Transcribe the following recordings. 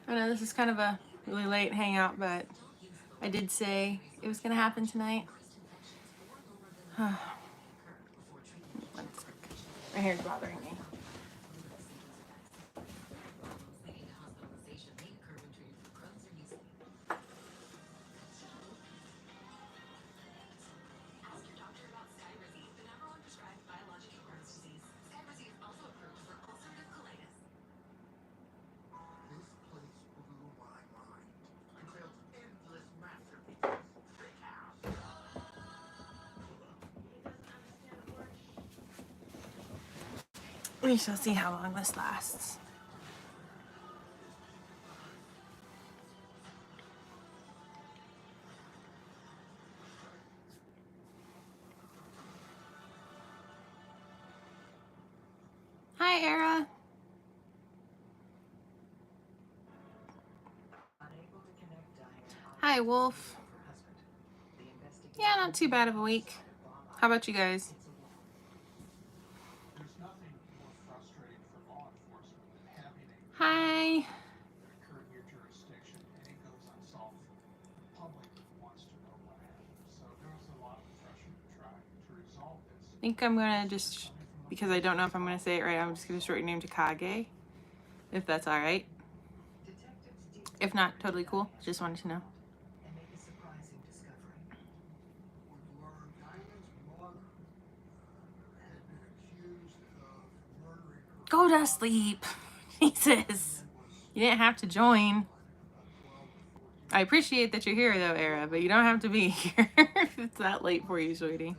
I know this is kind of a really late hangout, but I did say it was going to happen tonight. One sec. My hair's bothering me. We shall see how long this lasts. Hi, Era. Hi, Wolf. Yeah, not too bad of a week. How about you guys? Hi. I think I'm gonna just, because I don't know if I'm gonna say it right, I'm just gonna short your name to Kage, if that's all right. If not, totally cool. Just wanted to know. Go to sleep. Jesus. You didn't have to join. I appreciate that you're here, though, Era, but you don't have to be here if it's that late for you, sweetie.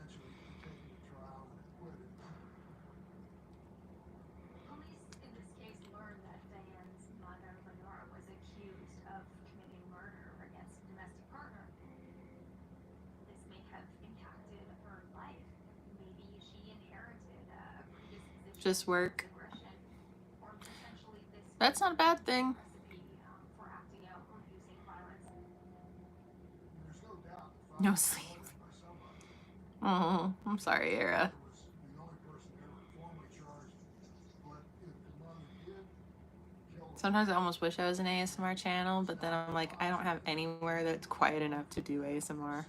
Just work. That's not a bad thing. No sleep. Oh, I'm sorry, Era. Sometimes I almost wish I was an ASMR channel, but then I'm like, I don't have anywhere that's quiet enough to do ASMR.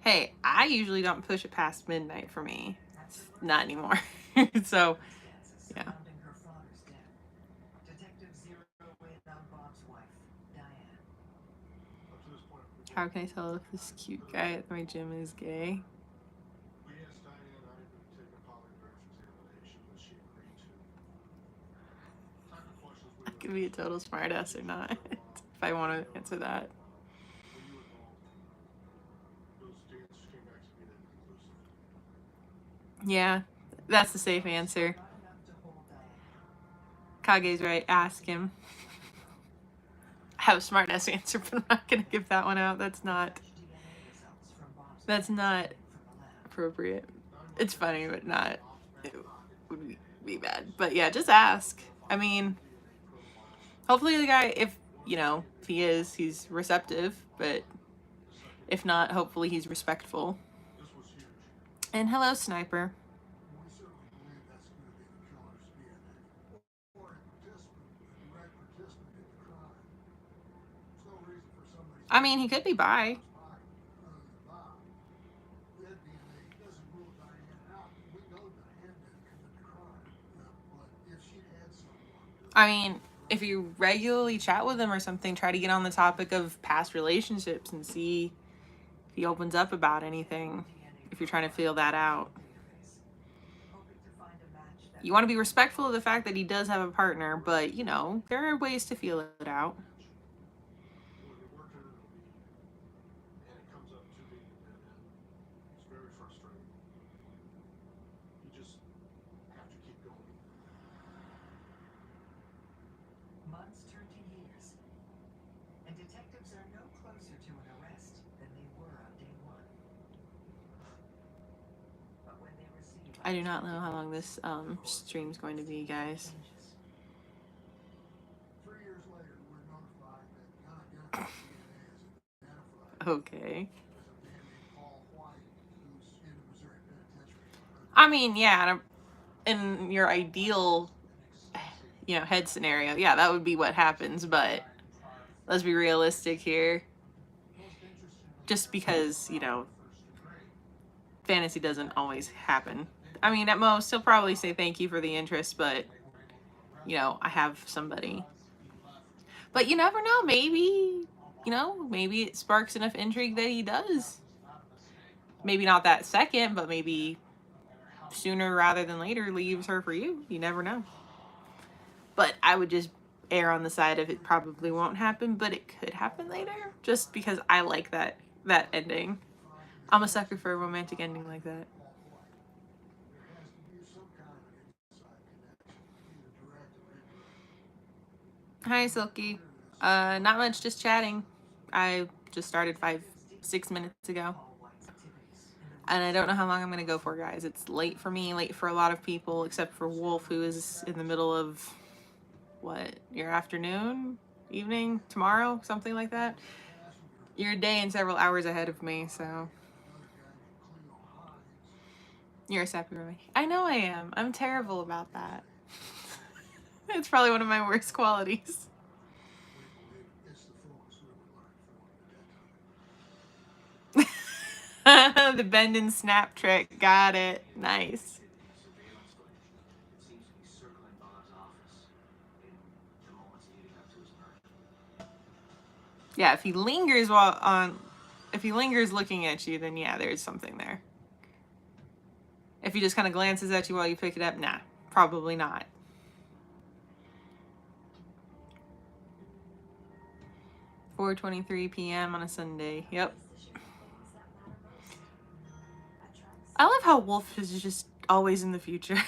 Hey, I usually don't push it past midnight for me. Not anymore. So, yeah. How can I tell if this cute guy at my gym is gay? I could be a total smartass or not, if I want to answer that. Yeah, that's the safe answer. Kage's right. Ask him. I have a smartass answer, but I'm not gonna give that one out. That's not appropriate. It's funny, but not. It would be bad. But yeah, just ask. I mean, hopefully the guy, if he is, he's receptive. But if not, hopefully he's respectful. And hello, Sniper. I mean, he could be bi. I mean, if you regularly chat with him or something, try to get on the topic of past relationships and see if he opens up about anything, if you're trying to feel that out. You want to be respectful of the fact that he does have a partner, but, there are ways to feel it out. I do not know how long this stream's going to be, guys. Okay. I mean, yeah, in your ideal, you know, head scenario, yeah, that would be what happens. But let's be realistic here. Just because, you know, fantasy doesn't always happen. I mean, at most, he'll probably say thank you for the interest, but, you know, I have somebody. But you never know. Maybe, you know, maybe it sparks enough intrigue that he does. Maybe not that second, but maybe sooner rather than later leaves her for you. You never know. But I would just err on the side of it probably won't happen, but it could happen later. Just because I like that ending. I'm a sucker for a romantic ending like that. Hi, Silky. Not much, just chatting. I just started 6 minutes ago. And I don't know how long I'm going to go for, guys. It's late for me, late for a lot of people, except for Wolf, who is in the middle of, what, your afternoon? Evening? Tomorrow? Something like that? You're a day and several hours ahead of me, so... You're a sappy roommate. I know I am. I'm terrible about that. It's probably one of my worst qualities. The bend and snap trick. Got it. Nice. Yeah, if he lingers if he lingers looking at you, then yeah, there's something there. If he just kind of glances at you while you pick it up, nah, probably not. $4:23 p.m. on a Sunday. Yep. I love how Wolf is just always in the future.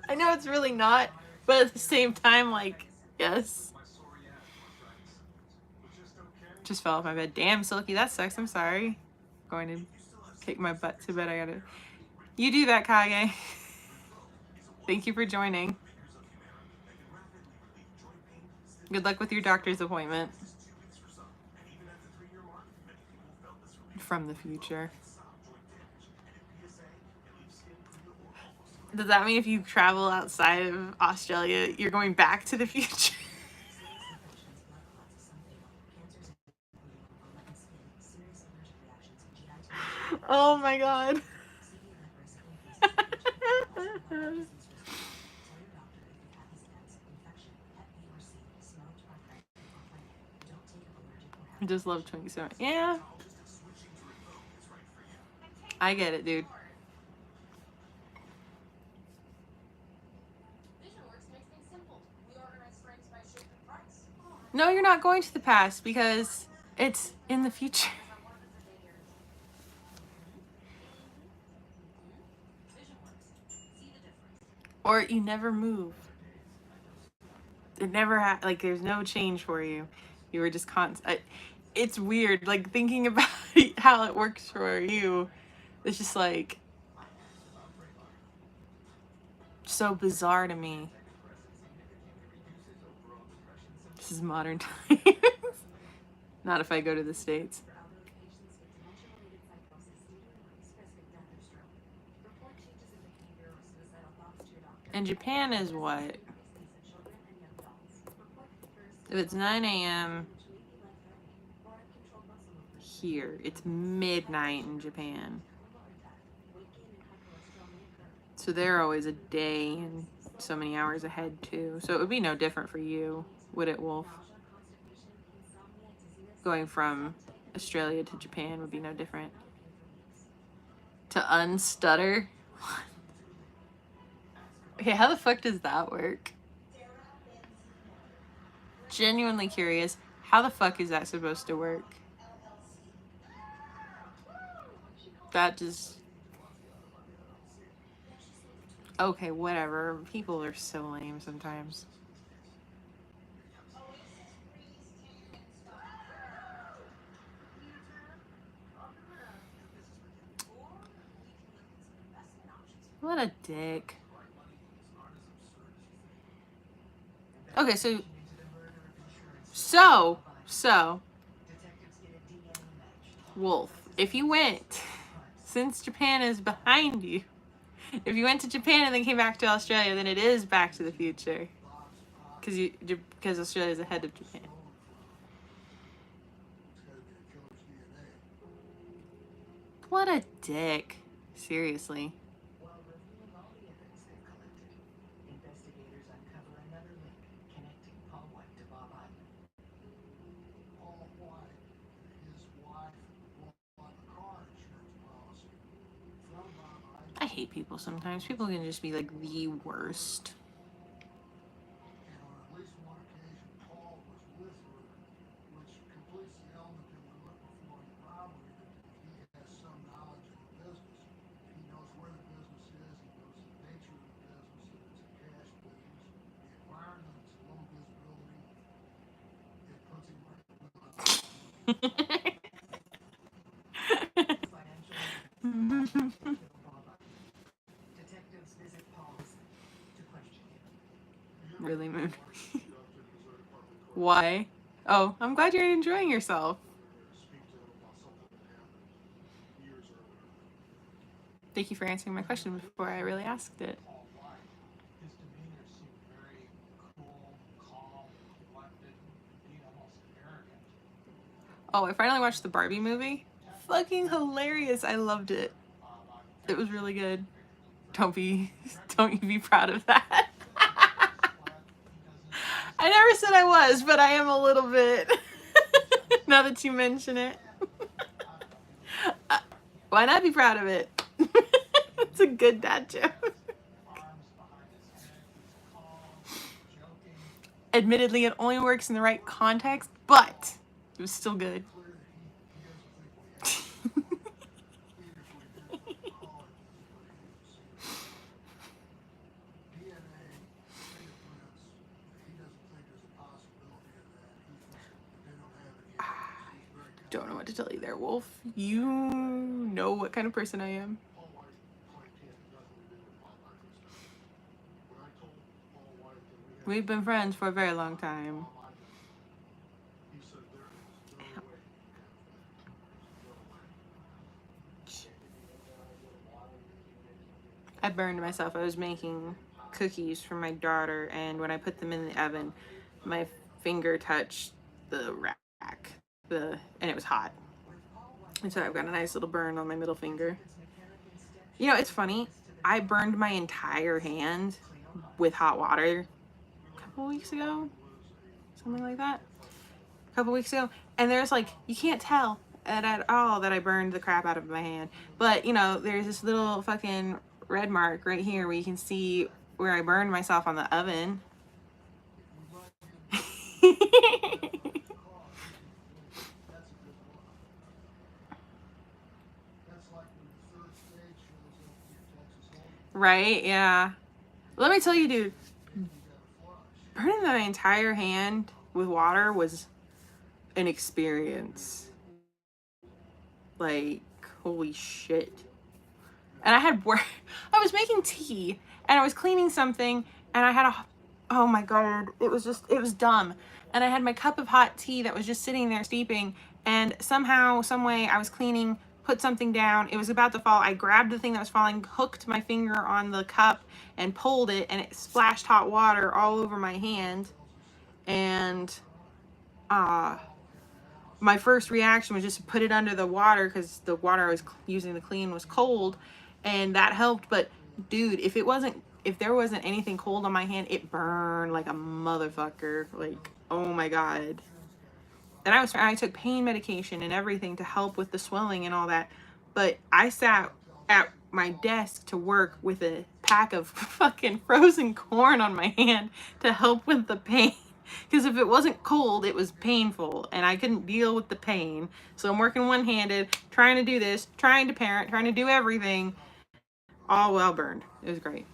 I know it's really not, but at the same time, like, yes. Just fell off my bed. Damn, Silky, that sucks. I'm sorry. Going to kick my butt to bed. I gotta. You do that, Kage. Thank you for joining. Good luck with your doctor's appointment. From the future. Does that mean if you travel outside of Australia, you're going back to the future? Oh my god. I just love Twinkie so much. Yeah. I get it, dude. No, you're not going to the past because it's in the future. Or you never move. It never like there's no change for you. You were just constant. It's weird, like thinking about how it works for you. It's just like so bizarre to me. This is modern times. Not if I go to the States. And Japan is what? If it's 9 a.m. here, it's midnight in Japan. So they're always a day and so many hours ahead too. So it would be no different for you, would it, Wolf? Going from Australia to Japan would be no different. To unstutter? Okay, how the fuck does that work? Genuinely curious. How the fuck is that supposed to work? That just... Okay, whatever. People are so lame sometimes. What a dick. Okay, so, Wolf, if you went, since Japan is behind you, If you went to Japan and then came back to Australia, then it is Back to the Future. Because Australia is ahead of Japan. What a dick. Seriously. I hate people sometimes. People can just be like the worst. Really, Moon? Why? Oh, I'm glad you're enjoying yourself. Thank you for answering my question before I really asked it. Oh, I finally watched the Barbie movie. Fucking hilarious. I loved it. It was really good. Don't you be proud of that. I never said I was, but I am a little bit. Now that you mention it. Why not be proud of it? It's a good dad joke. Admittedly, it only works in the right context, but it was still good. Don't know what to tell you there, Wolf. You know what kind of person I am. We've been friends for a very long time. I burned myself. I was making cookies for my daughter, and when I put them in the oven, my finger touched the rack, and it was hot. And so I've got a nice little burn on my middle finger. You know, it's funny. I burned my entire hand with hot water a couple weeks ago. Something like that. A couple weeks ago. And there's like, you can't tell at all that I burned the crap out of my hand. But, you know, there's this little fucking red mark right here where you can see where I burned myself on the oven. Right? Yeah. Let me tell you, dude, burning my entire hand with water was an experience. Like, holy shit. And I was making tea and I was cleaning something and I had oh my God, it was dumb. And I had my cup of hot tea that was just sitting there steeping, and somehow, some way I was cleaning, put something down, it was about to fall, I grabbed the thing that was falling, hooked my finger on the cup and pulled it, and it splashed hot water all over my hand. And my first reaction was just to put it under the water because the water I was using to clean was cold, and that helped. But dude, if there wasn't anything cold on my hand, it burned like a motherfucker. Like, oh my God. And I took pain medication and everything to help with the swelling and all that. But I sat at my desk to work with a pack of fucking frozen corn on my hand to help with the pain. Because if it wasn't cold, it was painful, and I couldn't deal with the pain. So I'm working one-handed, trying to do this, trying to parent, trying to do everything, all well burned. It was great.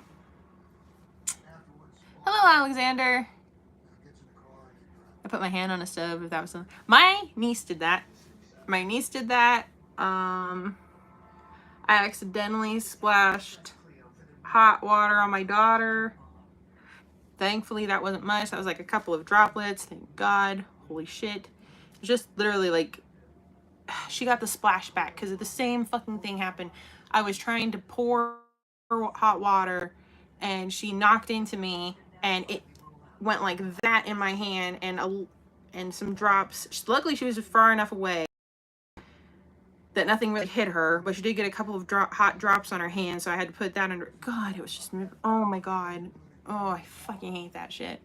Hello, Alexander. I put my hand on a stove. If that was something. My niece did that. I accidentally splashed hot water on my daughter. Thankfully, that wasn't much. That was like a couple of droplets. Thank God. Holy shit. Just literally like, she got the splashback because the same fucking thing happened. I was trying to pour hot water, and she knocked into me, and it went like that in my hand, and some drops. Luckily, she was far enough away that nothing really hit her, but she did get a couple of hot drops on her hand, so I had to put that under. God, it was just, oh my God. Oh, I fucking hate that shit.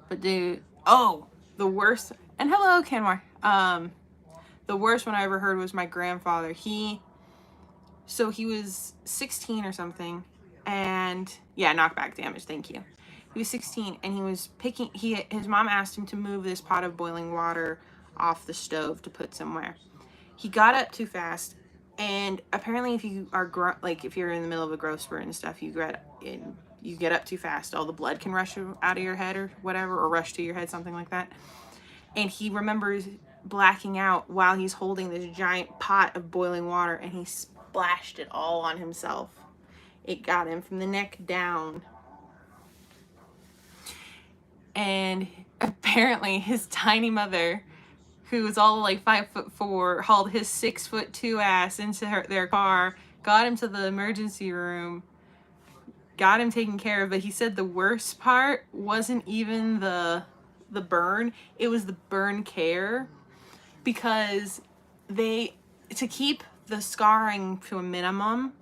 But dude, oh, the worst, and hello, Kenmore. The worst one I ever heard was my grandfather. He was 16 or something, and yeah, knockback damage, thank you. He was 16, and he was his mom asked him to move this pot of boiling water off the stove to put somewhere. He got up too fast, and apparently if you are if you're in the middle of a growth spurt and stuff, you get up too fast, all the blood can rush out of your head or whatever, or rush to your head, something like that. And he remembers blacking out while he's holding this giant pot of boiling water, and he splashed it all on himself. It got him from the neck down. And apparently his tiny mother, who was all like 5'4", hauled his 6'2" ass into their car, got him to the emergency room, got him taken care of. But he said the worst part wasn't even the burn, it was the burn care, because to keep the scarring to a minimum,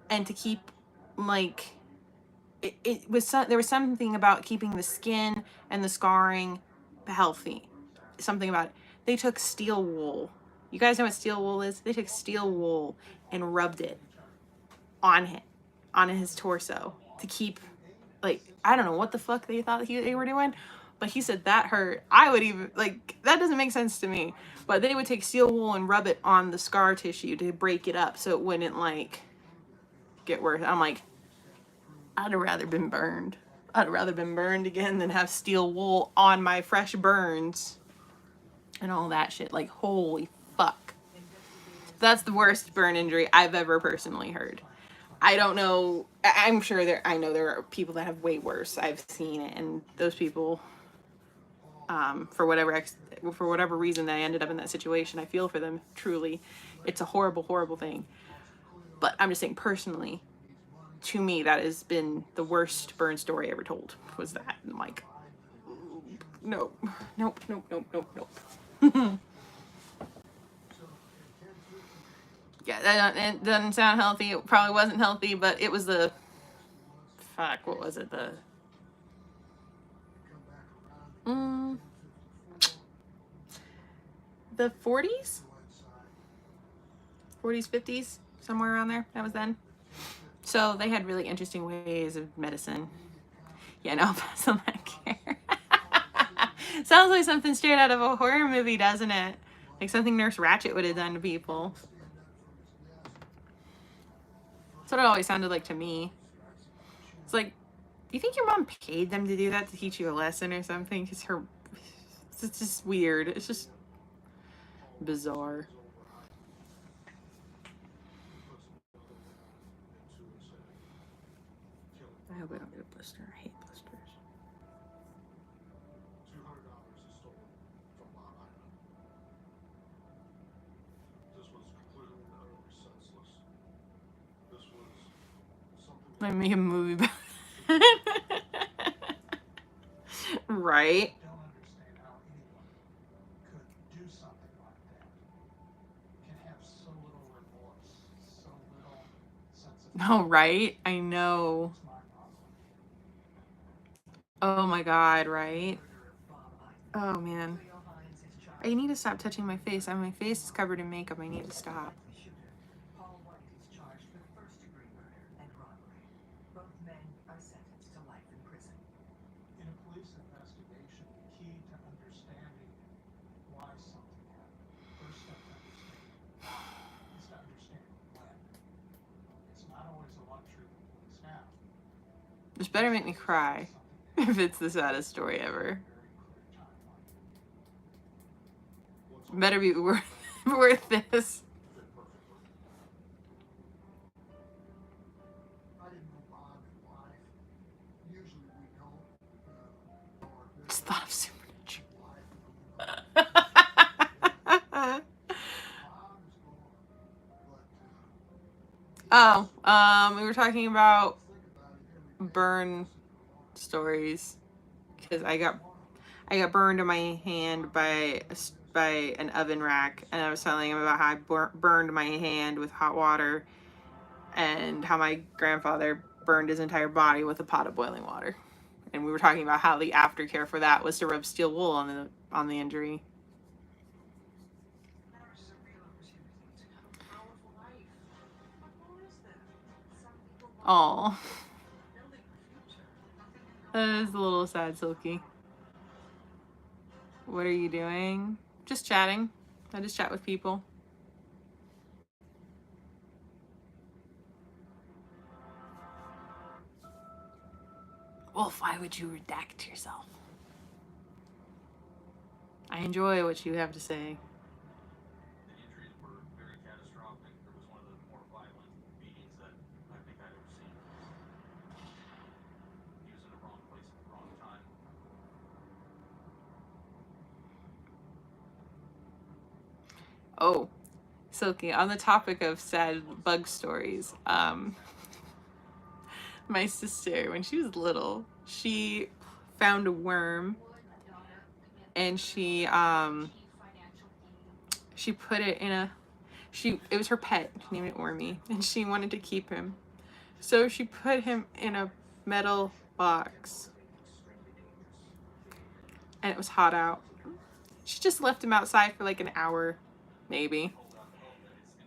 and to keep like there was something about keeping the skin and the scarring healthy. Something about it. They took steel wool. You guys know what steel wool is? They took steel wool and rubbed it on his torso to keep, like, I don't know what the fuck they thought they were doing, but he said that hurt. I would even, like, that doesn't make sense to me. But they would take steel wool and rub it on the scar tissue to break it up so it wouldn't, like, get worse. I'm like, I'd have rather been burned. I'd have rather been burned again than have steel wool on my fresh burns and all that shit. Like, holy fuck. That's the worst burn injury I've ever personally heard. I don't know. I'm sure I know there are people that have way worse. I've seen it, and those people, for whatever reason they ended up in that situation, I feel for them, truly. It's a horrible, horrible thing. But I'm just saying, personally, to me, that has been the worst burn story ever told, was that. And I'm like, nope. Yeah, it doesn't sound healthy. It probably wasn't healthy, but it was the, fuck, what was it? The 40s? 40s, 50s, somewhere around there. That was then. So they had really interesting ways of medicine. Yeah, no, pass on that care. Sounds like something straight out of a horror movie, doesn't it? Like something Nurse Ratched would have done to people. That's what it always sounded like to me. It's like, do you think your mom paid them to do that to teach you a lesson or something? Because it's just weird. It's just bizarre. I hope I don't get a blister. I hate blisters. I made a movie about it. Right? Oh, right? I know. Oh my God, right? Oh man. I need to stop touching my face. My face is covered in makeup. I need to stop. This better make me cry if it's the saddest story ever. Better be worth this. Just thought of Supernatural. Oh, we were talking about burn stories because I got burned in my hand by an oven rack, and I was telling him about how I burned my hand with hot water, and how my grandfather burned his entire body with a pot of boiling water. And we were talking about how the aftercare for that was to rub steel wool on the injury. Oh, that is a little sad, Silky. What are you doing? Just chatting. I just chat with people. Wolf, why would you redact yourself? I enjoy what you have to say. Oh, Silky, on the topic of sad bug stories, my sister, when she was little, she found a worm, and she put it in a, it was her pet, she named it Wormy, and she wanted to keep him. So she put him in a metal box, and it was hot out. She just left him outside for like an hour, maybe.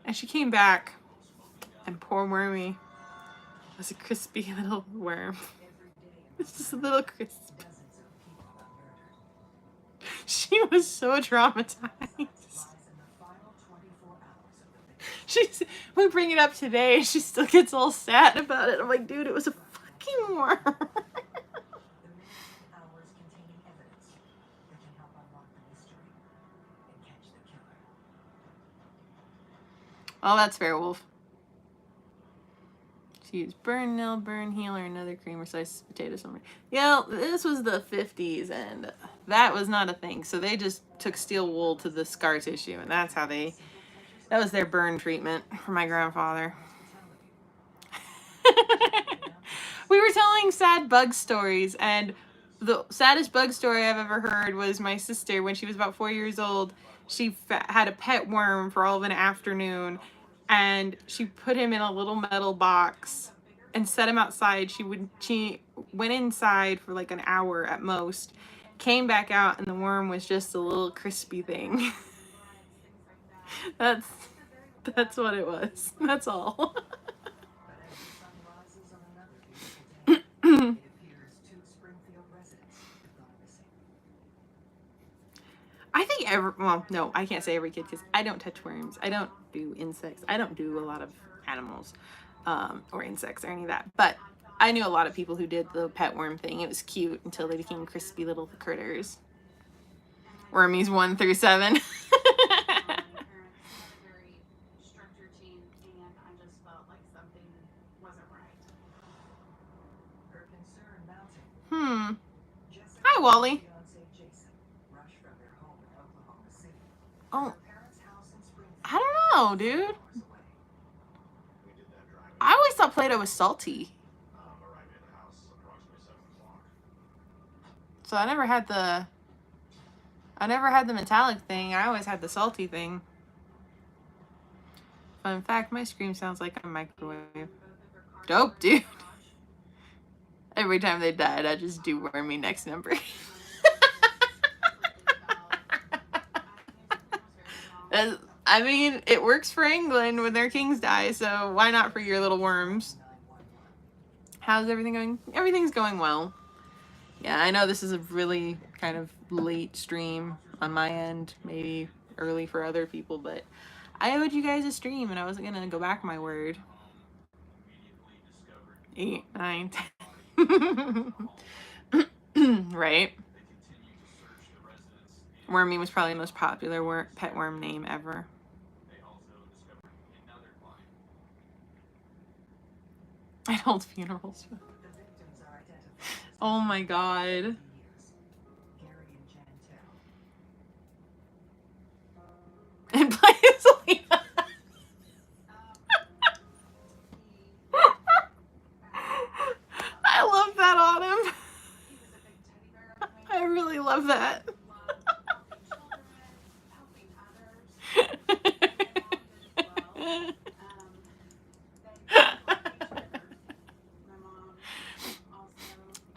And she came back, and poor Wormy was a crispy little worm. It's just a little crisp. She was so traumatized. We bring it up today, she still gets all sad about it. I'm like, dude, it was a fucking worm. Oh, that's fair, Wolf. She used burn nil, burn heal, or another cream or sliced potato somewhere. Yeah, this was the 50s, and that was not a thing. So they just took steel wool to the scar tissue, and that's how that was their burn treatment for my grandfather. We were telling sad bug stories, and the saddest bug story I've ever heard was my sister when she was about 4 years old. She had a pet worm for all of an afternoon, and she put him in a little metal box and set him outside. She went inside for like an hour at most, came back out, and the worm was just a little crispy thing. That's what it was. That's all. I think well, no, I can't say every kid because I don't touch worms. I don't do insects. I don't do a lot of animals or insects or any of that. But I knew a lot of people who did the pet worm thing. It was cute until they became crispy little critters. Wormies 1 through 7. Hi, Wally. Oh, I don't know, dude. I always thought Play-Doh was salty. So I never had the metallic thing. I always had the salty thing. Fun fact, my scream sounds like a microwave. Dope, dude. Every time they died, I just do Wormy next number. I mean, it works for England when their kings die, so why not for your little worms? How's everything going? Everything's going well. Yeah, I know this is a really kind of late stream on my end, maybe early for other people, but I owed you guys a stream and I wasn't going to go back my word. 8, 9, 10. Right? Wormy was probably the most popular pet worm name ever. At old funerals. Oh my god. And play Selena.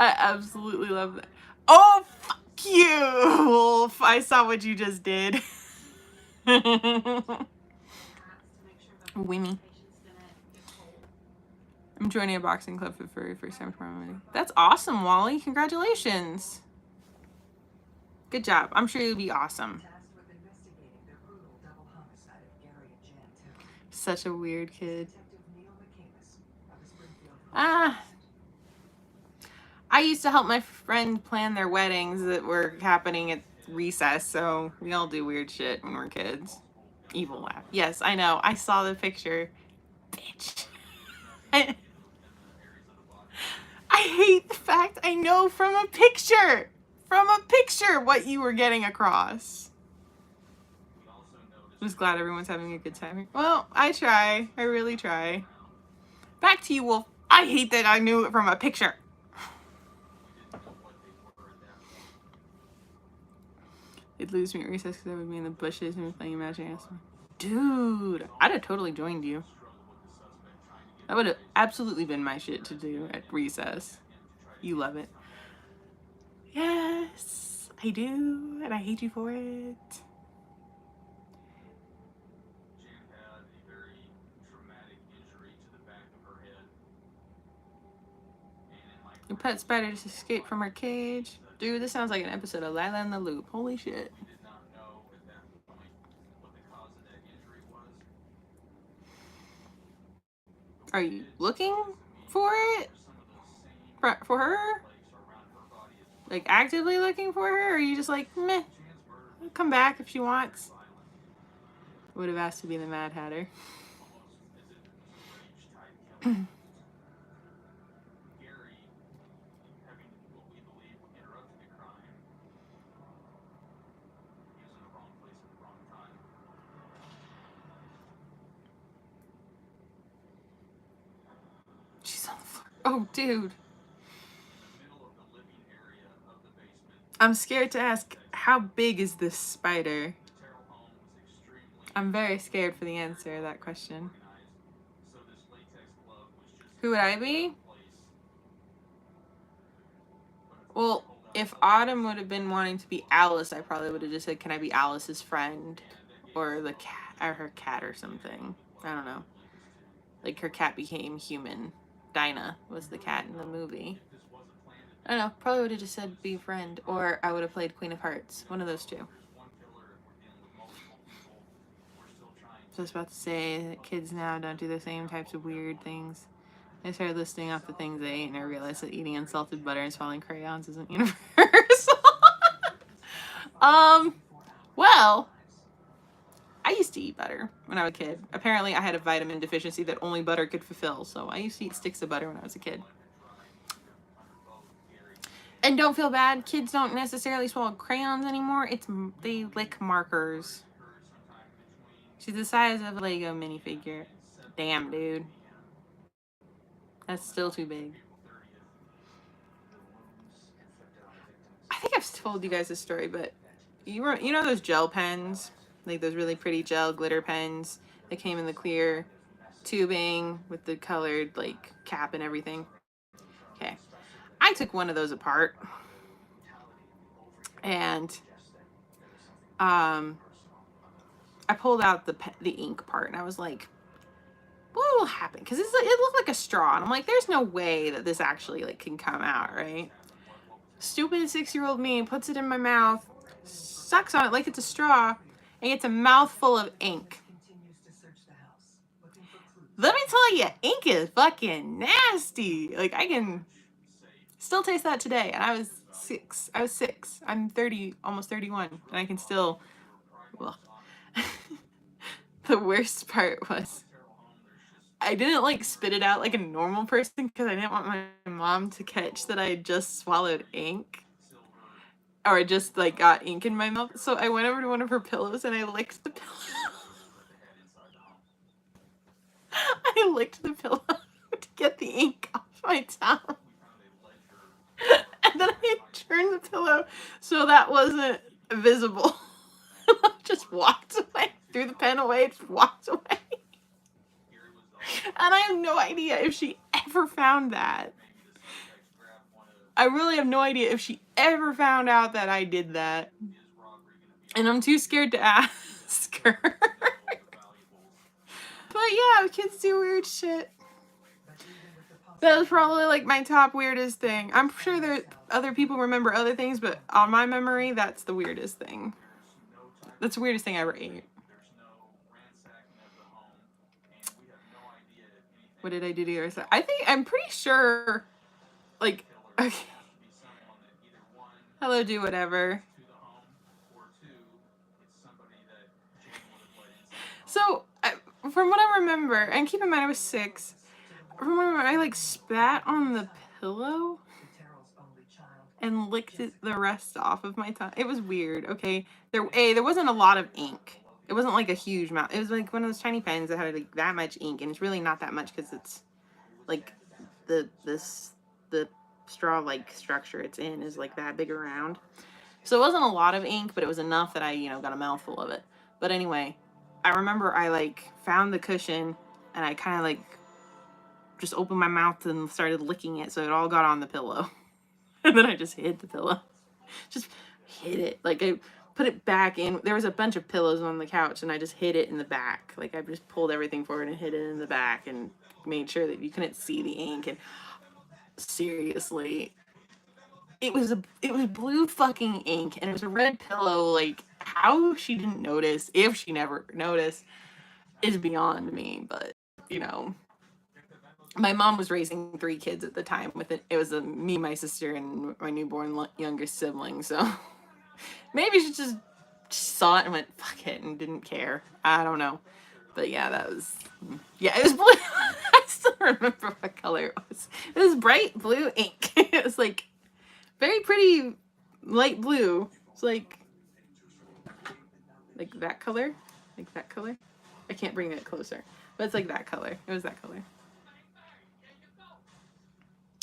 I absolutely love that. Oh, fuck you, Wolf. I saw what you just did. Wimmy. I'm joining a boxing club for the very first time tomorrow. That's awesome, Wally. Congratulations. Good job. I'm sure you'll be awesome. Such a weird kid. I used to help my friend plan their weddings that were happening at recess, so we all do weird shit when we're kids. Evil laugh. Yes, I know. I saw the picture. Bitch. I hate the fact I know from a picture what you were getting across. I'm just glad everyone's having a good time. Well, I try. I really try. Back to you, Wolf. I hate that I knew it from a picture. It'd lose me at recess because I would be in the bushes and playing imaginary. Dude, I'd have totally joined you. That would have absolutely been my shit to do at recess. You love it. Yes, I do, and I hate you for it. Your pet spider just escaped from her cage. Dude, this sounds like an episode of Lila and the Loop. Holy shit. Are you looking for it? For her? Like, actively looking for her? Or are you just like, meh, I'll come back if she wants? Would have asked to be the Mad Hatter. She's on the floor. Oh, dude. I'm scared to ask, how big is this spider? I'm very scared for the answer to that question. Who would I be? Well, if Autumn would have been wanting to be Alice, I probably would have just said, can I be Alice's friend? Or the cat, or her cat or something. I don't know. Like, her cat became human. Dinah was the cat in the movie. I don't know. Probably would have just said be a friend. Or I would have played Queen of Hearts. One of those two. So I was about to say that kids now don't do the same types of weird things. I started listing off the things they ate and I realized that eating unsalted butter and swallowing crayons isn't universal. Well, I used to eat butter when I was a kid. Apparently I had a vitamin deficiency that only butter could fulfill, so I used to eat sticks of butter when I was a kid. And don't feel bad, kids don't necessarily swallow crayons anymore. They lick markers. She's the size of a Lego minifigure. Damn, dude. That's still too big. I think I've told you guys this story, but you know those gel pens? Like those really pretty gel glitter pens that came in the clear tubing with the colored like cap and everything. Okay. I took one of those apart. And I pulled out the ink part and I was like, what will happen? Because it looked like a straw. And I'm like, there's no way that this actually like can come out, right? Stupid 6-year-old me puts it in my mouth, sucks on it like it's a straw, and gets a mouthful of ink. Let me tell you, ink is fucking nasty. Like, I can still taste that today. And I was 6. I'm 30, almost 31. And I can still, well, the worst part was I didn't like spit it out like a normal person because I didn't want my mom to catch that I had just swallowed ink. Or I just like got ink in my mouth. So I went over to one of her pillows and I licked the pillow. I licked the pillow to get the ink off my tongue. And then I turned the pillow so that wasn't visible. I just walked away, threw the pen away, just walked away. And I have no idea if she ever found that. I really have no idea if she ever found out that I did that. And I'm too scared to ask her. But yeah, kids do weird shit. That was probably like my top weirdest thing. I'm sure there other people remember other things, but on my memory, that's the weirdest thing. That's the weirdest thing I ever ate. What did I do to your side? I'm pretty sure, like, okay. Hello, do whatever. So, from what I remember, and keep in mind I was 6, from what I remember, I like spat on the pillow and licked the rest off of my tongue. It was weird, okay? There wasn't a lot of ink. It wasn't like a huge amount. It was like one of those tiny pens that had like that much ink, and it's really not that much because it's like the straw like structure it's in is like that big around. So it wasn't a lot of ink, but it was enough that I, got a mouthful of it. But anyway, I remember I like found the cushion and I kind of like just opened my mouth and started licking it so it all got on the pillow. And then I just hid the pillow. Just hid it. Like I put it back in. There was a bunch of pillows on the couch and I just hid it in the back. Like I just pulled everything forward and hid it in the back and made sure that you couldn't see the ink. And seriously, it was blue fucking ink and it was a red pillow. Like how she didn't notice, if she never noticed, is beyond me. But my mom was raising 3 kids at the time with it. It was me, my sister, and my newborn youngest sibling. So maybe she just saw it and went fuck it and didn't care. I don't know. But yeah, it was blue. I still remember what color it was. It was bright blue ink. It was like very pretty light blue. It's like that color. Like that color. I can't bring it closer. But it's like that color. It was that color.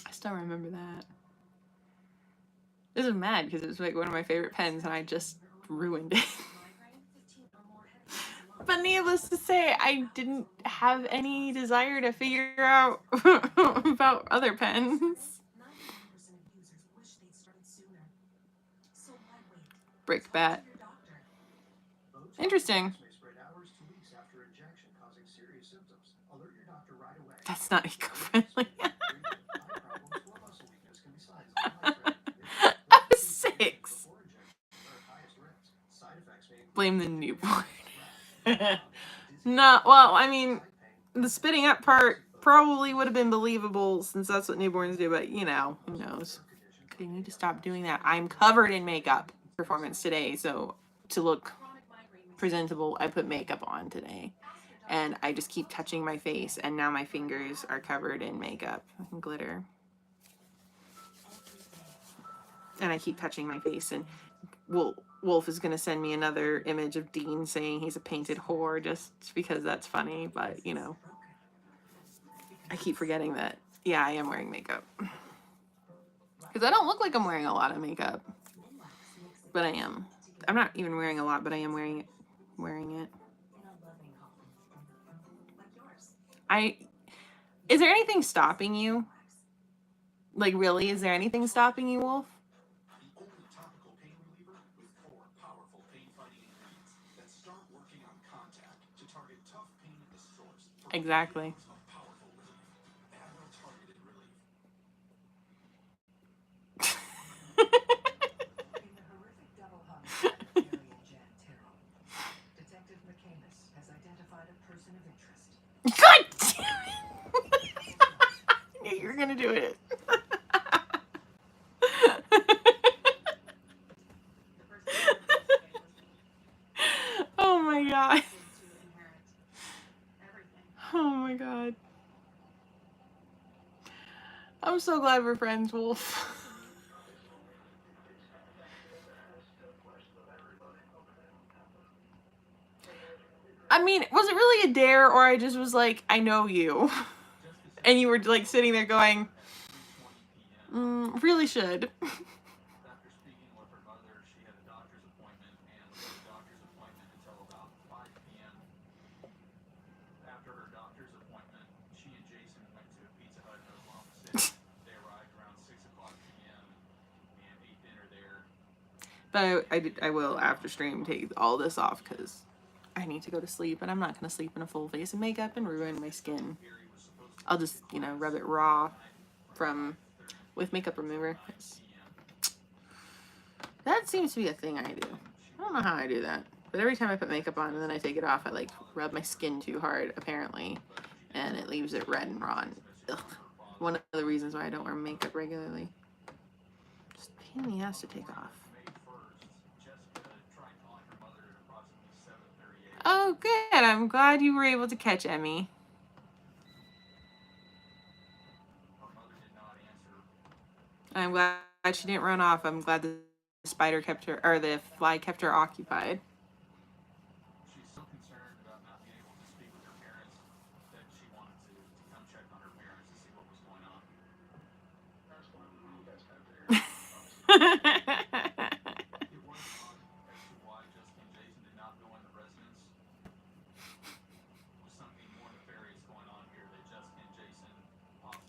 I still remember that. This is mad because it was like one of my favorite pens and I just ruined it. But needless to say, I didn't have any desire to figure out about other pens. Brickbat. Interesting. That's not eco-friendly. I was 6. Blame the newborn. No, well, I mean, the spitting up part probably would have been believable since that's what newborns do, but who knows? They need to stop doing that. I'm covered in makeup performance today, so to look presentable, I put makeup on today. And I just keep touching my face, and now my fingers are covered in makeup and glitter. And I keep touching my face, and Wolf is going to send me another image of Dean saying he's a painted whore just because that's funny, but I keep forgetting that, yeah, I am wearing makeup. Because I don't look like I'm wearing a lot of makeup. But I am. I'm not even wearing a lot, but I am wearing it. Is there anything stopping you? Like, really? Is there anything stopping you, Wolf? Exactly. God damn it! I knew you were gonna do it. Oh my god. Oh my god. I'm so glad we're friends, Wolf. I mean, was it really a dare, or I just was like, I know you? And you were like sitting there going, really should. But I will after stream take all this off because I need to go to sleep, and I'm not going to sleep in a full face of makeup and ruin my skin. I'll just, you know, rub it raw with makeup remover. That seems to be a thing I do. I don't know how I do that, but every time I put makeup on and then I take it off, I like rub my skin too hard, apparently, and it leaves it red and raw. And, ugh. One of the reasons why I don't wear makeup regularly. Just a pain in the ass to take off. Oh, good. I'm glad you were able to catch Emmy. I'm glad she didn't run off. I'm glad the spider kept her, or the fly kept her occupied.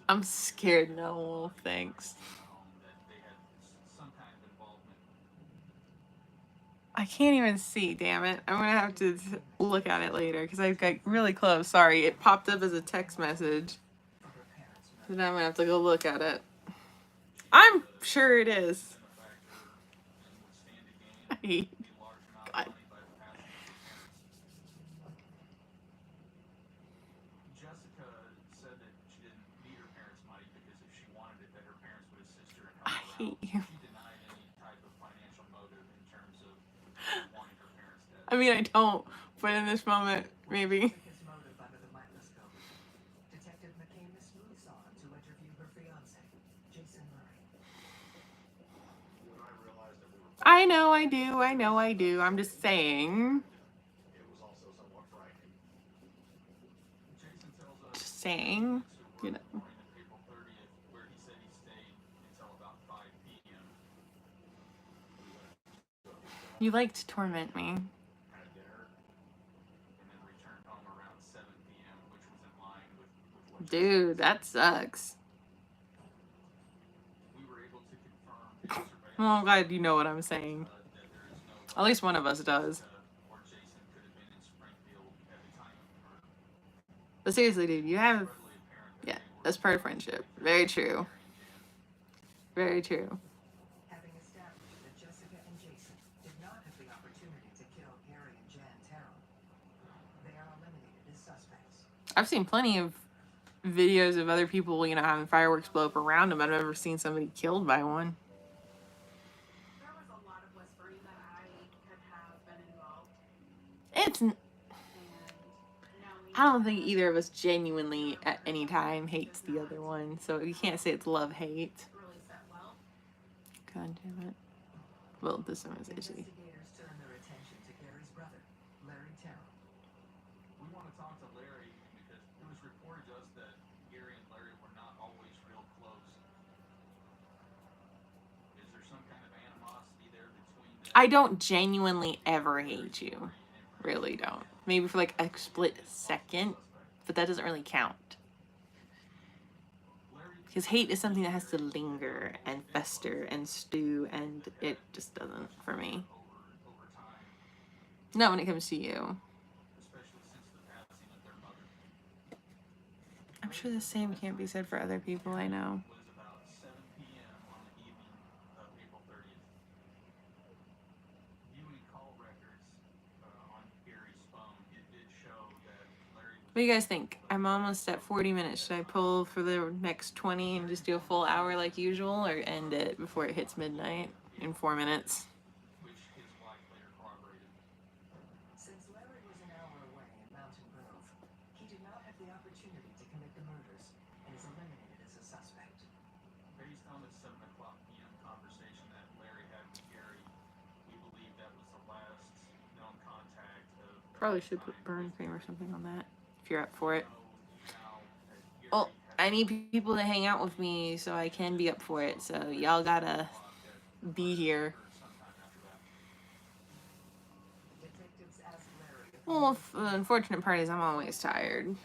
I'm scared, no, thanks. I can't even see, damn it. I'm gonna have to look at it later because I got really close. Sorry, it popped up as a text message. So now I'm gonna have to go look at it. I'm sure it is. God. I hate you. I mean, I don't, but in this moment, maybe. I know I do. I know I do. I'm just saying. Just saying. You know. You like to torment me. Dude, that sucks. Well, I'm glad you know what I'm saying. At least one of us does. But seriously, dude, you have... Yeah, that's part of friendship. Very true. Very true. I've seen plenty of videos of other people, you know, having fireworks blow up around them. I've never seen somebody killed by one. It's... I don't think either of us genuinely at any time hates the other one, so you can't say it's love-hate. God damn it. Well, this one is easy. I don't genuinely ever hate you. Really don't. Maybe for like a split second, but that doesn't really count. Because hate is something that has to linger and fester and stew, and it just doesn't for me. Not when it comes to you. I'm sure the same can't be said for other people I know. What do you guys think? I'm almost at 40 minutes. Should I pull for the next 20 and just do a full hour like usual, or end it before it hits midnight in 4 minutes? Probably should put burn cream or something on that if you're up for it. Well, I need people to hang out with me so I can be up for it, so y'all gotta be here. Well, the unfortunate part is I'm always tired.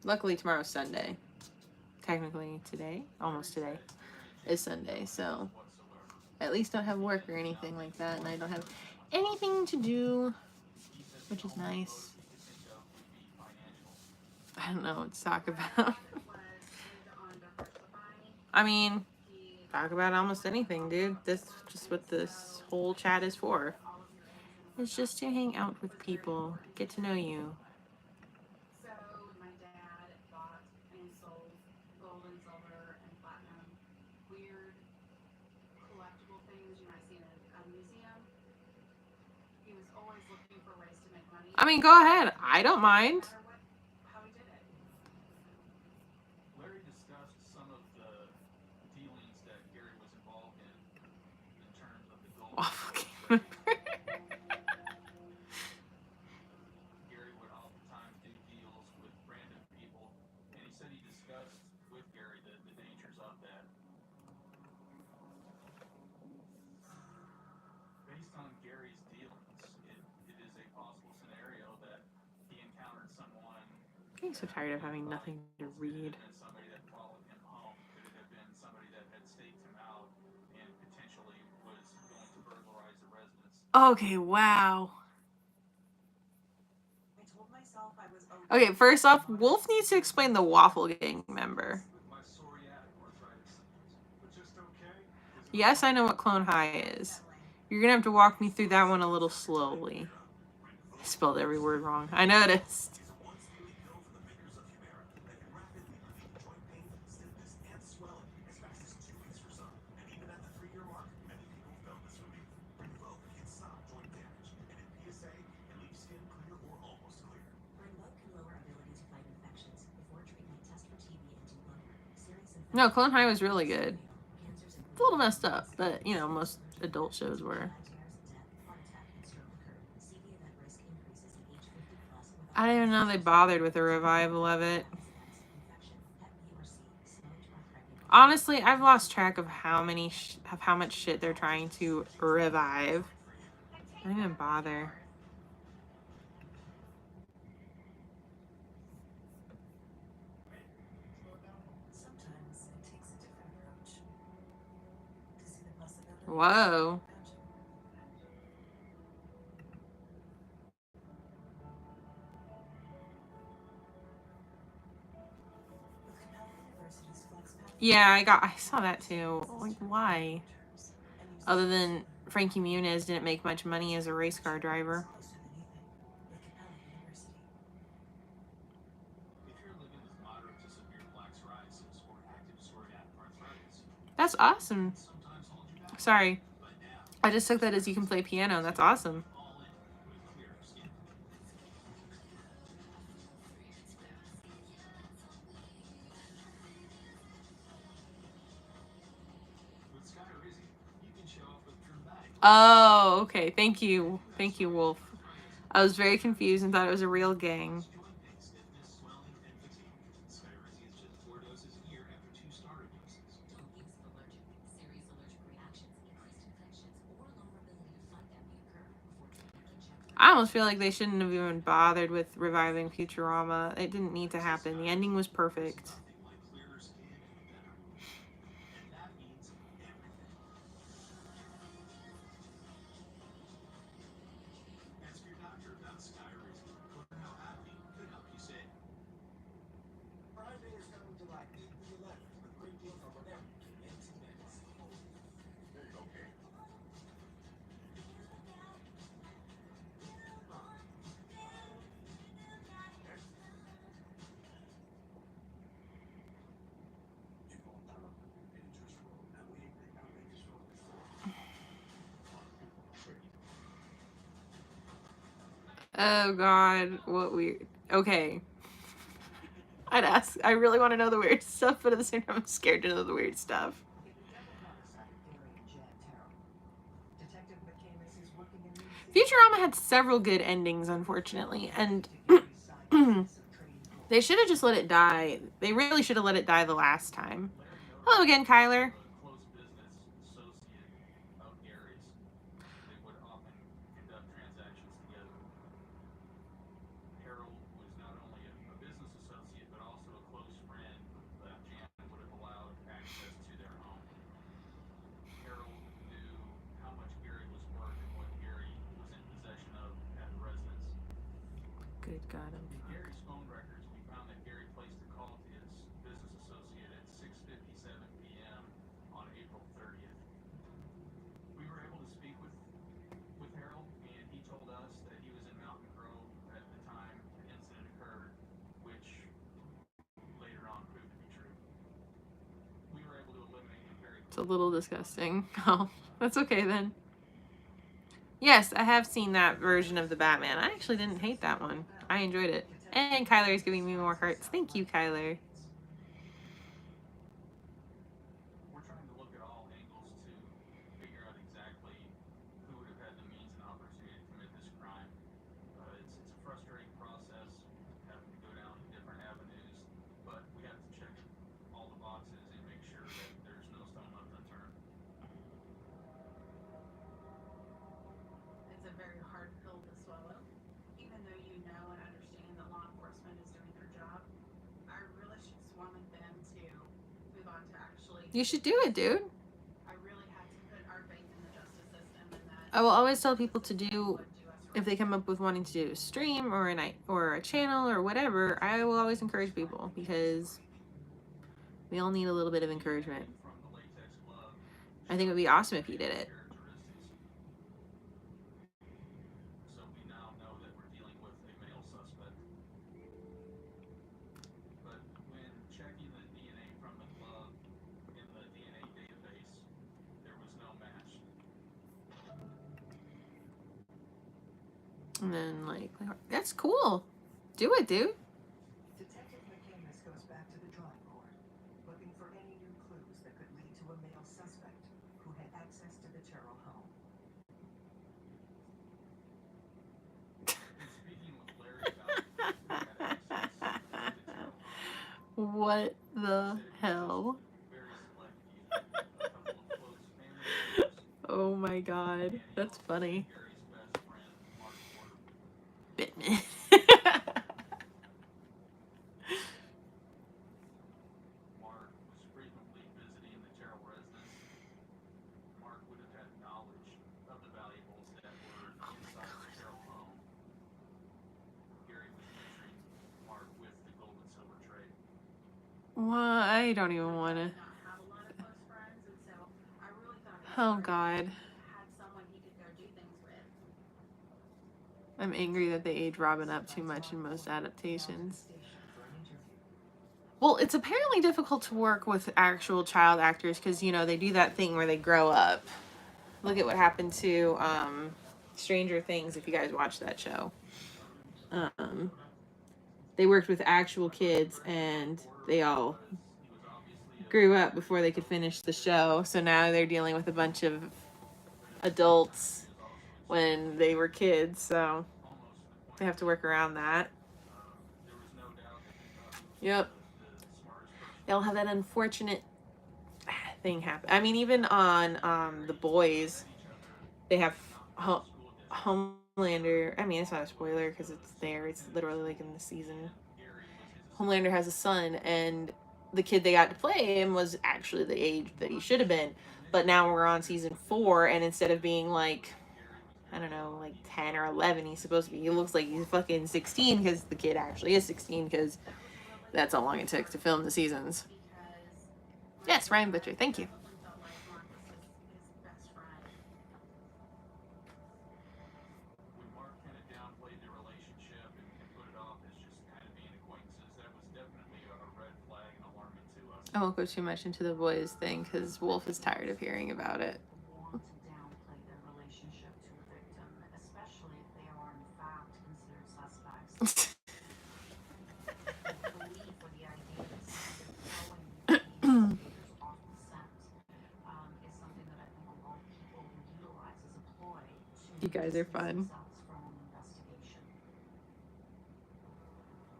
Luckily, tomorrow's Sunday. Technically today, almost today, is Sunday, so at least don't have work or anything like that, and I don't have anything to do, which is nice. I don't know what to talk about. I mean, talk about almost anything, dude. That's just what this whole chat is for. It's just to hang out with people, get to know you. So my dad bought and sold gold and silver and platinum, weird collectible things you might see in a museum. He was always looking for ways to make money. I mean, go ahead. I don't mind. No matter how he did it. Larry discussed some of the dealings that Gary was involved in terms of the gold. Waffle game. Gary would oftentimes do deals with random people, and he said he discussed with Gary the dangers of that. Based on Gary's dealings, it is a possible scenario that he encountered someone. I'm getting so tired of having nothing to read. Somebody that followed him home. Could it have been somebody that had staked him out and potentially was going to burglarize the residence? Okay, wow. Okay, first off, Wolf needs to explain the Waffle Gang member. Yes, I know what Clone High is. You're gonna have to walk me through that one a little slowly. I spelled every word wrong. I noticed. No, Clone High was really good. It's a little messed up, but you know, most adult shows were. I didn't even know they bothered with a revival of it. Honestly, I've lost track of how much shit they're trying to revive. I don't even bother. Whoa. Yeah, I saw that too. Like, why? Other than Frankie Muniz didn't make much money as a race car driver. That's awesome. Sorry. I just took that as you can play piano. That's awesome. Oh, okay. Thank you. Thank you, Wolf. I was very confused and thought it was a real gang. I almost feel like they shouldn't have even bothered with reviving Futurama. It didn't need to happen. The ending was perfect. Oh God, what weird. Okay. I'd ask. I really want to know the weird stuff, but at the same time, I'm scared to know the weird stuff. Futurama had several good endings, unfortunately, and they should have just let it die. They really should have let it die the last time. Hello again, Kyler. Good God, I'm In fucked. Gary's phone records, we found that Gary placed a call to his business associate at 6:57 p.m. on April 30th. We were able to speak with Harold, and he told us that he was in Mountain Grove at the time the incident occurred, which later on proved to be true. We were able to eliminate him very quickly. It's a little disgusting. Oh, that's okay then. Yes, I have seen that version of the Batman. I actually didn't hate that one. I enjoyed it. And Kyler is giving me more hearts. Thank you, Kyler. We're trying to look at all angles to figure out exactly who would have had the means and opportunity to commit this crime. It's a frustrating process, having to go down different avenues, but we have to check all the boxes and make sure that there's no stone left unturned. It's a very hard pill to swallow. Even though you know and understand that law enforcement is doing their job, I really just wanted them to move on to actually. You should do it, dude. I really had to put our faith in the justice system and that. I will always tell people to do, if they come up with wanting to do a stream or a night or a channel or whatever, I will always encourage people because we all need a little bit of encouragement. From the latex glove, I think it would be awesome if you did it. so we now know that we're dealing with a male suspect. But when checking the DNA from the glove in the DNA database, there was no match. And then, like, that's cool. Do it, dude. Detective McCamus goes back to the drawing board, looking for any new clues that could lead to a male suspect who had access to the Terrell home. And speaking with Larry about who had access to the Terrell home, What the hell? very selective. A couple of close family members Oh my god. That's funny. Gary's best friend, Mark Porter. Bitman. Mark was frequently visiting the Terrell residence. Mark would have had knowledge of the valuables that were inside the Terrell home. Gary was picturing Mark with the gold and silver trade. Well, I don't even want to. Not have a lot of close friends, and so I really thought it was Oh great god. that he had someone he could go do things with. I'm angry that they age Robin up too much in most adaptations. Well, it's apparently difficult to work with actual child actors because, you know, they do that thing where they grow up. Look at what happened to Stranger Things, if you guys watch that show. They worked with actual kids and they all grew up before they could finish the show. So now they're dealing with a bunch of adults when they were kids. So they have to work around that. There was no doubt that he thought he was Yep. the smartest person. They'll have that unfortunate thing happen. I mean, even on The Boys, they have Homelander. I mean, it's not a spoiler because it's there. It's literally like in the season. Homelander has a son, and the kid they got to play him was actually the age that he should have been. But now we're on season 4, and instead of being like, I don't know, like 10 or 11, he's supposed to be, he looks like he's fucking 16 because the kid actually is 16 because that's how long it took to film the seasons. Yes, Ryan Butcher, thank you. Probably felt like Mark was his best friend. When Mark kind of downplayed the relationship and put it off as just kind of being acquaintances, that was definitely a red flag and alarming to us. I won't go too much into the Boys thing because Wolf is tired of hearing about it. Want to downplay their relationship to a victim, especially if they are in fact considered suspects. The belief or the idea that something throwing the investigators off the scent is something that I think a lot of people will utilize as a ploy to You guys are distance fun. themselves from an investigation.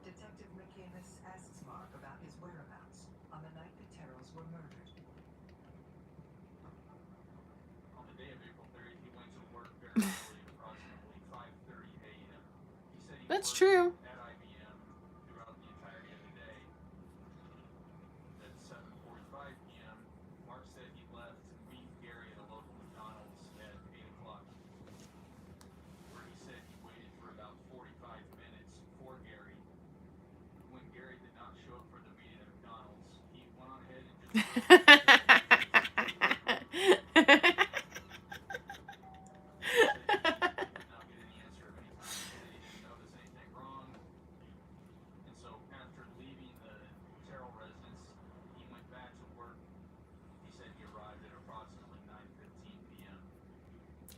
Detective McCamus asks Mark about his whereabouts on the night the Terrells were murdered. On the day of April 30th, he went to work very early, approximately 5:30 a.m. He said he That's worked true. at IBM throughout the entirety of the day. At 7:45 p.m., Mark said he left to meet Gary at a local McDonald's at 8 o'clock, where he said he waited for about 45 minutes for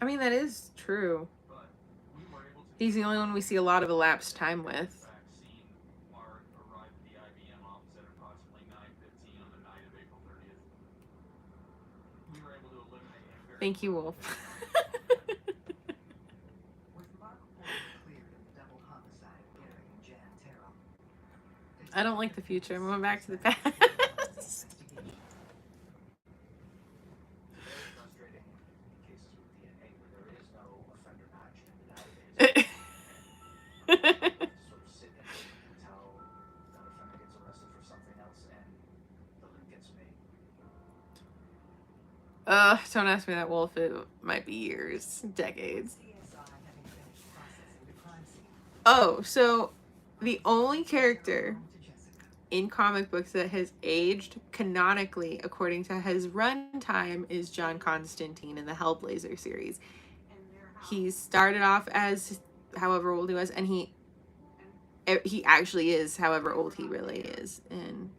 I mean, that is true. But we were able to. He's the only one we see a lot of elapsed time with. Vaccine. Mark arrived at the IBM office at approximately 9:15 on the night of April 30th. We were able to eliminate a very. Thank you, Wolf. With Mark Porter cleared in the double homicide of Gary and Jan Terrell. I don't like the future. I'm going back to the past. Very frustrating cases with DNA where there is no offender match in the database. Sort of sit and wait until that offender gets arrested for something else and the link gets made. Don't ask me that, Wolf. It might be years, decades. CSI having finished processing the crime scene. Oh, so the only character Home to Jessica. in comic books that has aged canonically according to his runtime is John Constantine in the Hellblazer series. He started off as however old he was, and he actually is however old he really is. And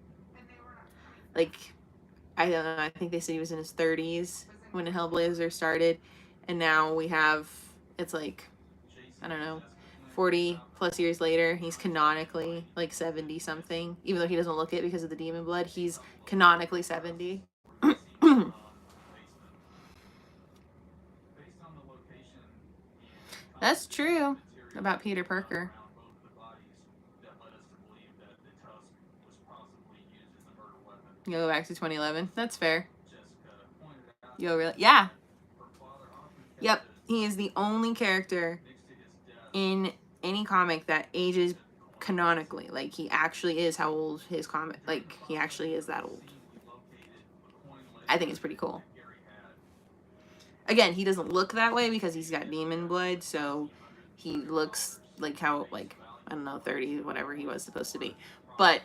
like, I don't know, I think they said he was in his 30s when the Hellblazer started, and now we have, it's like, I don't know, 40 plus years later, he's canonically like 70 something, even though he doesn't look it because of the demon blood. He's canonically 70. That's true about Peter Parker. You go back to 2011. That's fair. Yo, really? Yeah. Yep. He is the only character in any comic that ages canonically. Like, he actually is how old his comic, like, he actually is that old. I think it's pretty cool. Again, he doesn't look that way because he's got demon blood, so he looks like how, like, I don't know, 30, whatever he was supposed to be. But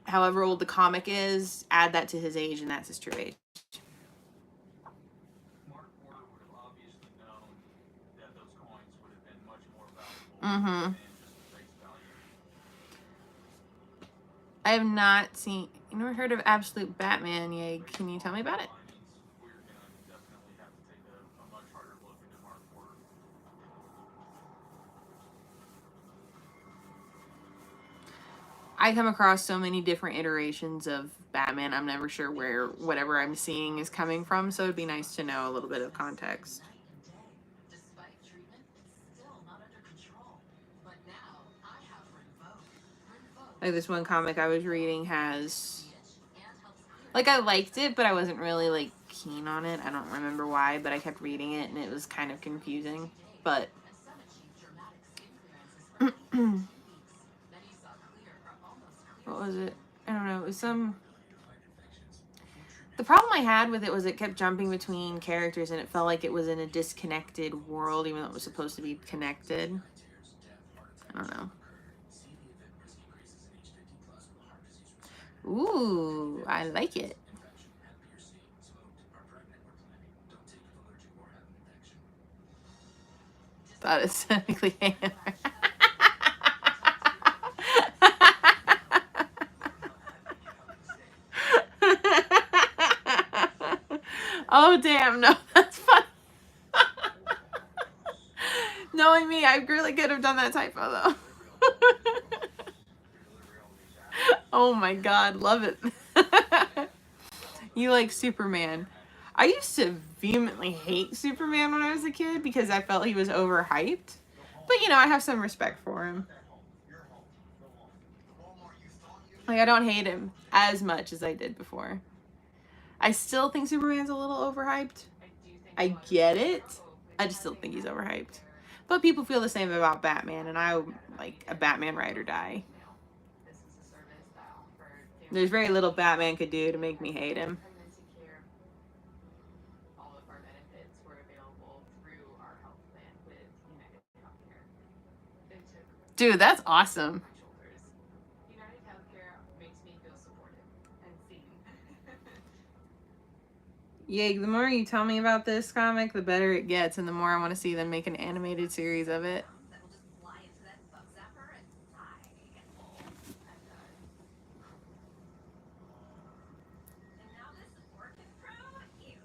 however old the comic is, add that to his age, and that's his true age. Mark Porter would have obviously known that those coins would have been much more valuable than just the face value. I have not seen, you never heard of Absolute Batman yet. Can you tell me about it? We're going to definitely have to take a much harder look into Mark Porter. I come across so many different iterations of Batman, I'm never sure where whatever I'm seeing is coming from, so it'd be nice to know a little bit of context. Night and day. Despite treatment, it's still not under control. But now I have Rinvoq. Like, this one comic I was reading has, See it and helps clear. like, I liked it, but I wasn't really, like, keen on it. I don't remember why, but I kept reading it, and it was kind of confusing. But And some achieved dramatic skin clearances for 2 weeks. Many saw clear or almost clear. what was it? I don't know. It was some... The problem I had with it was it kept jumping between characters, and it felt like it was in a disconnected world, even though it was supposed to be connected. I don't know. Ooh, I like it. Thought it's technically Oh, damn, no, that's funny. Knowing me, I really could have done that typo, though. Oh my god, love it. You like Superman. I used to vehemently hate Superman when I was a kid because I felt he was overhyped. But, you know, I have some respect for him. Like, I don't hate him as much as I did before. I still think Superman's a little overhyped. I get it. I just still think he's overhyped. But people feel the same about Batman, and I'm like a Batman ride or die. This is a service that offered There's very little Batman could do to make me hate him. pregnancy care. All of our benefits were available through our health plan with United Healthcare. They took Dude, that's awesome. my shoulders. United Healthcare makes me feel supported and seen. Yeah, the more you tell me about this comic, the better it gets, and the more I want to see them make an animated series of it. That will just fly into that bug zapper and I get full. And now this working through you.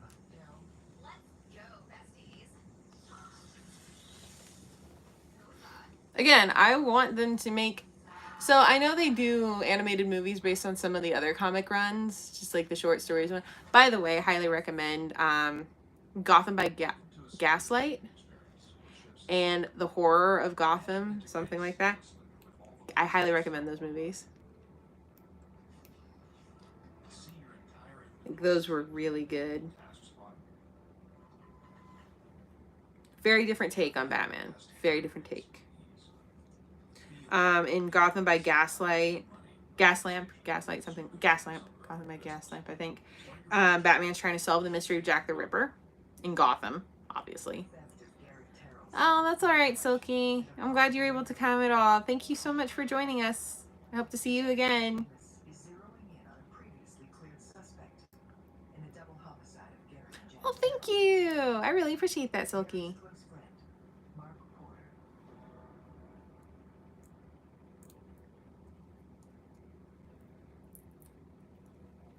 Let's go, besties. Again, I want them to make. So I know they do animated movies based on some of the other comic runs, just like the short stories one. By the way, highly recommend Gotham by Gaslight and The Horror of Gotham, something like that. I highly recommend those movies. Like, those were really good. Very different take on Batman. Very different take. In Gotham by Gaslamp, Gotham by Gaslamp, I think. Batman's trying to solve the mystery of Jack the Ripper in Gotham, obviously. Oh, that's all right, Silky. I'm glad you were able to come at all. Thank you so much for joining us. I hope to see you again. Oh, thank you. I really appreciate that, Silky.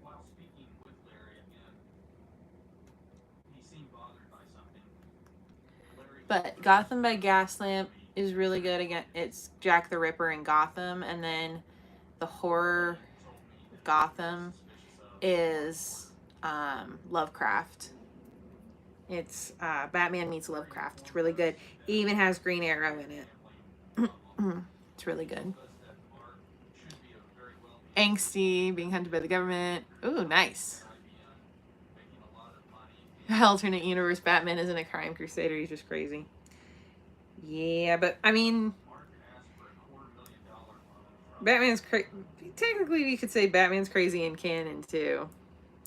While speaking with Larry again, he seemed bothered by something. But Gotham by Gaslamp is really good. Again, it's Jack the Ripper in Gotham, and then The Horror of Gotham is Lovecraft. It's Batman meets Lovecraft. It's really good. It even has Green Arrow in it. It's really good. Angsty, being hunted by the government. Ooh, nice. Alternate universe Batman isn't a crime crusader. He's just crazy. Yeah, but I mean, Batman's crazy. Technically, we could say Batman's crazy in canon too.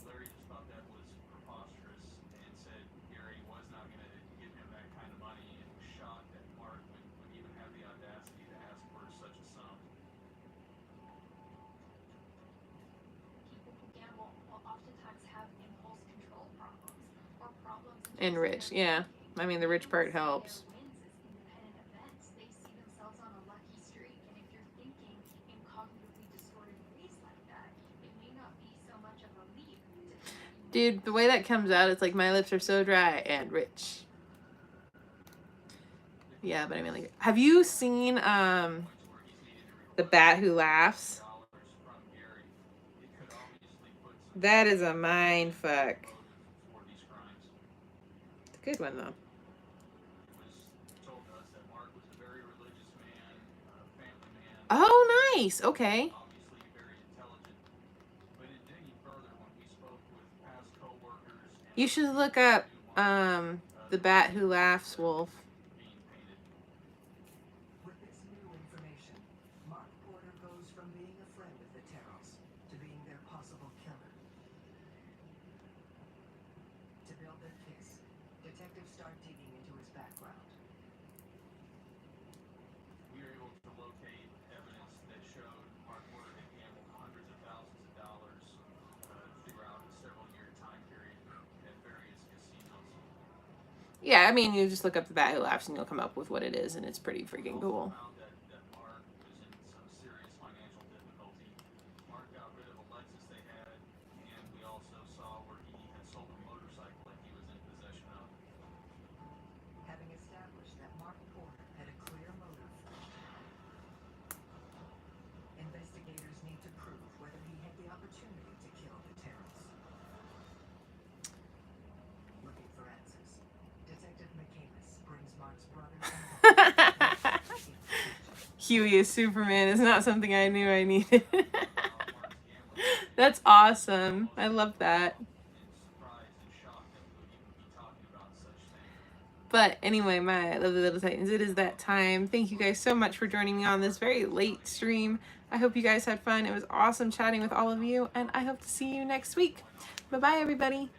Larry just thought that was preposterous and said Gary was not going to give him that kind of money, and was shocked that Mark would even have the audacity to ask for such a sum. People who gamble will oftentimes have impulse control problems or problems. And rich, yeah. I mean, the rich part helps. Wins as independent events. They see themselves on a lucky streak, and if you're thinking in cognitively distorted ways like that, it may not be so much of a leap to think Dude, the way that comes out, it's like my lips are so dry and rich. Yeah, but I mean, like, have you seen The Bat Who Laughs? That is a mind fuck. It's a good one though. Oh, nice. Okay. You should look up The Bat Who Laughs, Wolf. With this new information, Mark Porter goes from being a friend of the Terrells to being their possible killer. To build their case, detectives start digging into his background. We were able to locate evidence that showed Mark Porter had gambled hundreds of thousands of dollars throughout a several-year time period at various casinos. Yeah, I mean, you just look up The Bat Who Laughs and you'll come up with what it is, and it's pretty freaking cool. Found that Mark was in some serious financial difficulty. Mark got rid of a Lexus they had, and we also saw where he had sold a motorcycle that he was in possession of. Having established that Mark Porter had a clear motive, investigators need to prove whether he had the opportunity to kill the Terrells. Looking for answers, Detective McCamus brings Mark's brother and Huey is Superman is not something I knew I needed. That's awesome. I love that. But anyway, my lovely little Titans, it is that time. Thank you guys so much for joining me on this very late stream. I hope you guys had fun. It was awesome chatting with all of you, and I hope to see you next week. Bye-bye, everybody.